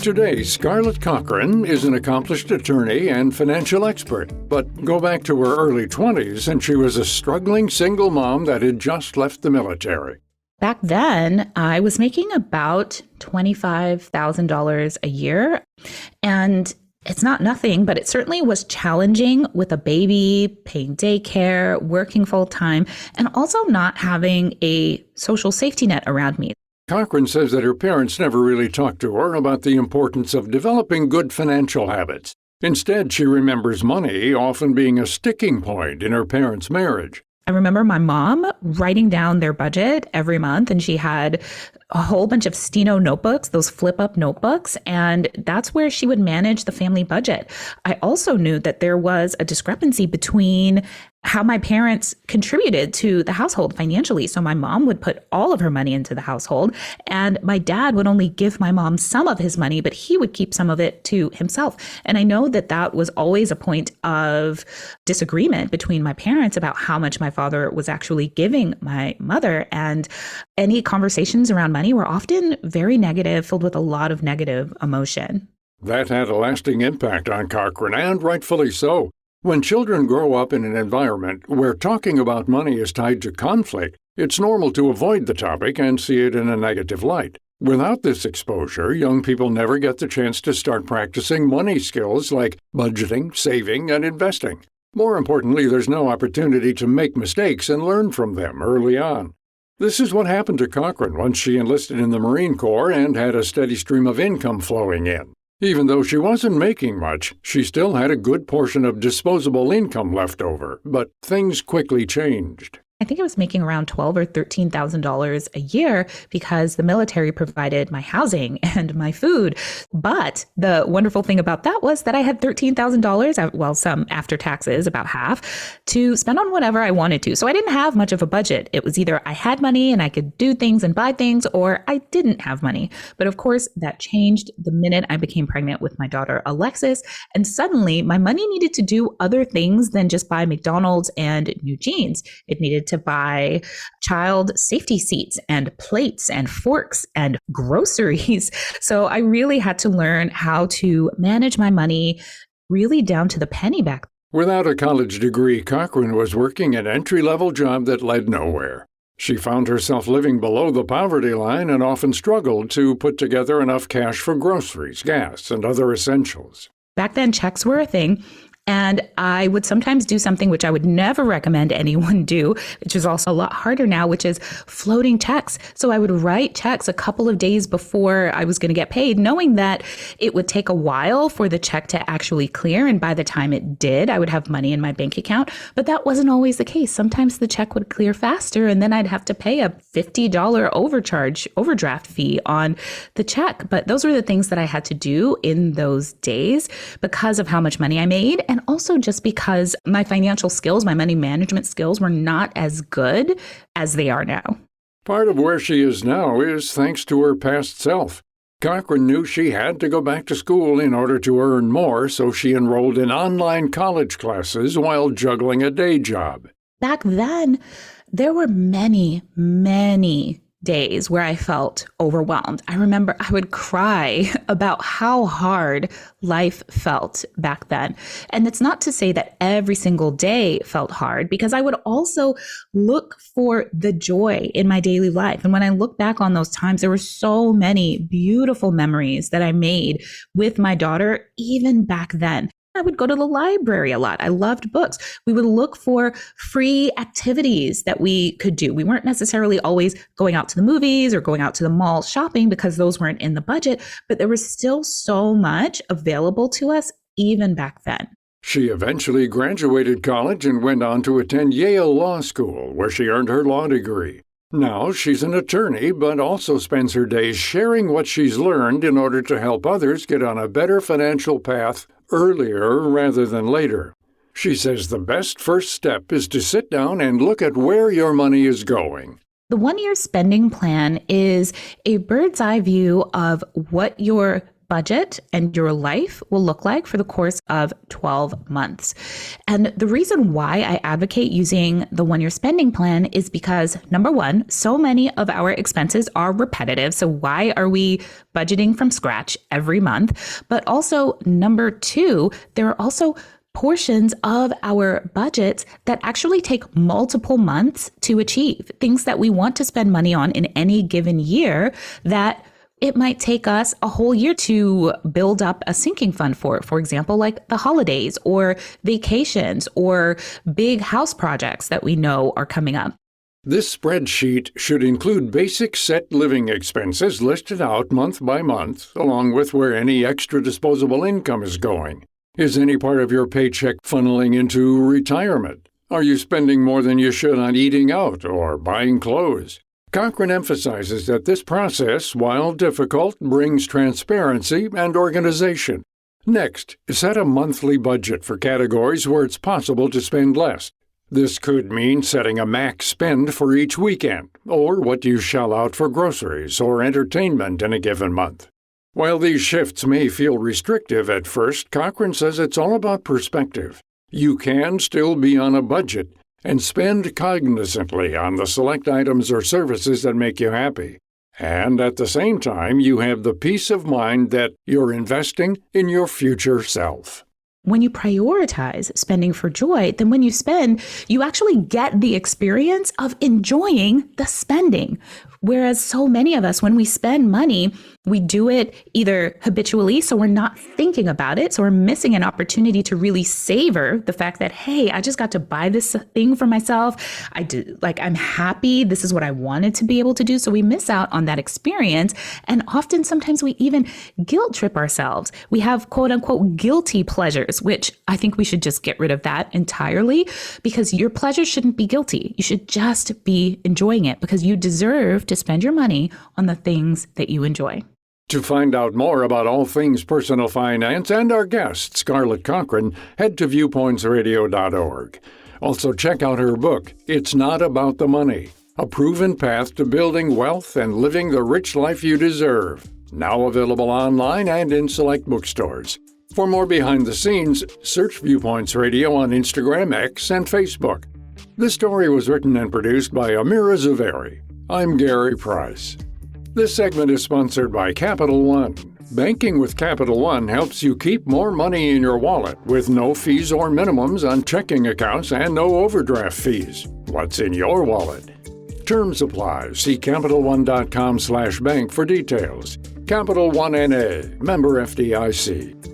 Today, Scarlett Cochran is an accomplished attorney and financial expert. But go back to her early 20s and she was a struggling single mom that had just left the military. Back then, I was making about $25,000 a year. And it's not nothing, but it certainly was challenging with a baby, paying daycare, working full time, and also not having a social safety net around me. Cochran says that her parents never really talked to her about the importance of developing good financial habits. Instead, she remembers money often being a sticking point in her parents' marriage. I remember my mom writing down their budget every month, and she had a whole bunch of Steno notebooks, those flip-up notebooks, and that's where she would manage the family budget. I also knew that there was a discrepancy between how my parents contributed to the household financially. So my mom would put all of her money into the household, and my dad would only give my mom some of his money, but he would keep some of it to himself. And I know that that was always a point of disagreement between my parents about how much my father was actually giving my mother. And any conversations around money were often very negative, filled with a lot of negative emotion. That had a lasting impact on Cochran, and rightfully so. When children grow up in an environment where talking about money is tied to conflict, it's normal to avoid the topic and see it in a negative light. Without this exposure, young people never get the chance to start practicing money skills like budgeting, saving, and investing. More importantly, there's no opportunity to make mistakes and learn from them early on. This is what happened to Cochran once she enlisted in the Marine Corps and had a steady stream of income flowing in. Even though she wasn't making much, she still had a good portion of disposable income left over, but things quickly changed. I think I was making around $12,000 or $13,000 a year because the military provided my housing and my food. But the wonderful thing about that was that I had $13,000, well, some after taxes, about half, to spend on whatever I wanted to. So I didn't have much of a budget. It was either I had money and I could do things and buy things, or I didn't have money. But of course, that changed the minute I became pregnant with my daughter, Alexis. And suddenly my money needed to do other things than just buy McDonald's and new jeans. It needed to buy child safety seats and plates and forks and groceries. So I really had to learn how to manage my money really down to the penny back then. Without a college degree, Cochran was working an entry-level job that led nowhere. She found herself living below the poverty line and often struggled to put together enough cash for groceries, gas, and other essentials. Back then, checks were a thing. And I would sometimes do something which I would never recommend anyone do, which is also a lot harder now, which is floating checks. So I would write checks a couple of days before I was going to get paid, knowing that it would take a while for the check to actually clear. And by the time it did, I would have money in my bank account. But that wasn't always the case. Sometimes the check would clear faster, and then I'd have to pay a $50 overdraft fee on the check. But those were the things that I had to do in those days because of how much money I made. And also just because my financial skills, my money management skills were not as good as they are now. Part of where she is now is thanks to her past self. Cochran knew she had to go back to school in order to earn more, so she enrolled in online college classes while juggling a day job. Back then, there were many days where I felt overwhelmed. I remember I would cry about how hard life felt back then. And it's not to say that every single day felt hard, because I would also look for the joy in my daily life. And when I look back on those times, there were so many beautiful memories that I made with my daughter, even back then. I would go to the library a lot. I loved books. We would look for free activities that we could do. We weren't necessarily always going out to the movies or going out to the mall shopping because those weren't in the budget, but there was still so much available to us even back then. She eventually graduated college and went on to attend Yale Law School, where she earned her law degree. Now she's an attorney, but also spends her days sharing what she's learned in order to help others get on a better financial path earlier rather than later. She says the best first step is to sit down and look at where your money is going. The 1-year spending plan is a bird's eye view of what your budget and your life will look like for the course of 12 months. And the reason why I advocate using the 1-year spending plan is because, number one, so many of our expenses are repetitive. So why are we budgeting from scratch every month? But also, number two, there are also portions of our budgets that actually take multiple months to achieve, things that we want to spend money on in any given year that it might take us a whole year to build up a sinking fund for example, like the holidays or vacations or big house projects that we know are coming up. This spreadsheet should include basic set living expenses listed out month by month, along with where any extra disposable income is going. Is any part of your paycheck funneling into retirement? Are you spending more than you should on eating out or buying clothes? Cochran emphasizes that this process, while difficult, brings transparency and organization. Next, set a monthly budget for categories where it's possible to spend less. This could mean setting a max spend for each weekend, or what you shell out for groceries or entertainment in a given month. While these shifts may feel restrictive at first, Cochran says it's all about perspective. You can still be on a budget and spend cognizantly on the select items or services that make you happy. And at the same time, you have the peace of mind that you're investing in your future self. When you prioritize spending for joy, then when you spend, you actually get the experience of enjoying the spending. Whereas so many of us, when we spend money, we do it either habitually, so we're not thinking about it. So we're missing an opportunity to really savor the fact that, hey, I just got to buy this thing for myself. I'm happy. This is what I wanted to be able to do. So we miss out on that experience. And often, sometimes we even guilt trip ourselves. We have quote unquote guilty pleasures, which I think we should just get rid of that entirely, because your pleasure shouldn't be guilty. You should just be enjoying it because you deserve to spend your money on the things that you enjoy. To find out more about all things personal finance and our guest, Scarlett Cochran, head to viewpointsradio.org. Also, check out her book, It's Not About the Money, A Proven Path to Building Wealth and Living the Rich Life You Deserve. Now available online and in select bookstores. For more behind the scenes, search Viewpoints Radio on Instagram, X, and Facebook. This story was written and produced by Amira Zaveri. I'm Gary Price. This segment is sponsored by Capital One. Banking with Capital One helps you keep more money in your wallet with no fees or minimums on checking accounts and no overdraft fees. What's in your wallet? Terms apply. See CapitalOne.com/bank for details. Capital One N.A., member FDIC.